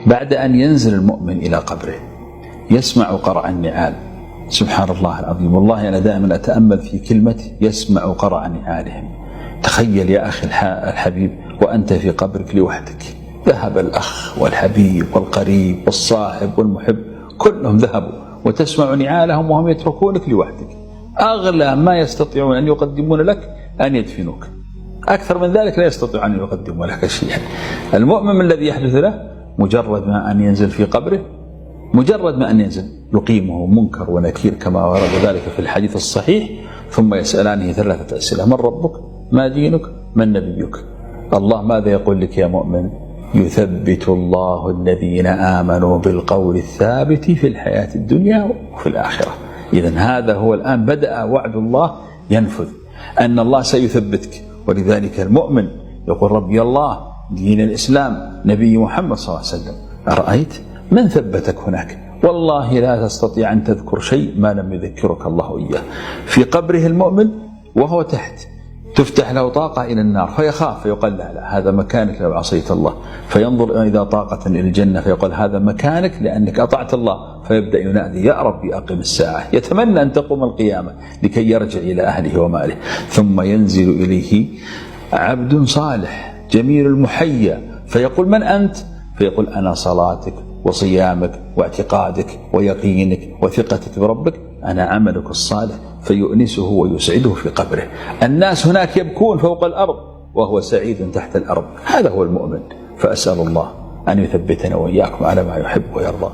بعد أن ينزل المؤمن إلى قبره يسمع قرع النعال. سبحان الله العظيم، والله أنا دائما أتأمل في كلمة يسمع قرع نعالهم. تخيل يا أخي الحبيب وأنت في قبرك لوحدك، ذهب الأخ والحبيب والقريب والصاحب والمحب كلهم ذهبوا، وتسمع نعالهم وهم يتركونك لوحدك. أغلى ما يستطيعون أن يقدمون لك أن يدفنوك، أكثر من ذلك لا يستطيع أن يقدموا لك شيئا. المؤمن الذي يحدث له مجرد ما أن ينزل في قبره، مجرد ما أن ينزل يقيمه منكر ونكير كما ورد ذلك في الحديث الصحيح، ثم يسألانه 3 أسئلة: من ربك؟ ما دينك؟ من نبيك؟ الله ماذا يقول لك يا مؤمن؟ يثبت الله الذين آمنوا بالقول الثابت في الحياة الدنيا وفي الآخرة. إذن هذا هو الآن بدأ وعد الله ينفذ، أن الله سيثبتك. ولذلك المؤمن يقول: ربي الله، دين الإسلام، نبي محمد صلى الله عليه وسلم. أرأيت من ثبتك هناك؟ والله لا تستطيع أن تذكر شيء ما لم يذكرك الله إياه. في قبره المؤمن وهو تحت تفتح له طاقة إلى النار فيخاف، فيقال: لا هذا مكانك لو عصيت الله. فينظر إذا طاقة إلى الجنة فيقول: هذا مكانك لأنك أطعت الله. فيبدأ ينادي: يا ربي أقم الساعة. يتمنى أن تقوم القيامة لكي يرجع إلى أهله وماله. ثم ينزل إليه عبد صالح جميل المحيا فيقول: من أنت؟ فيقول: أنا صلاتك وصيامك واعتقادك ويقينك وثقتك بربك، أنا عملك الصالح. فيؤنسه ويسعده في قبره. الناس هناك يبكون فوق الأرض وهو سعيد تحت الأرض. هذا هو المؤمن. فأسأل الله أن يثبتنا وإياكم على ما يحب ويرضى.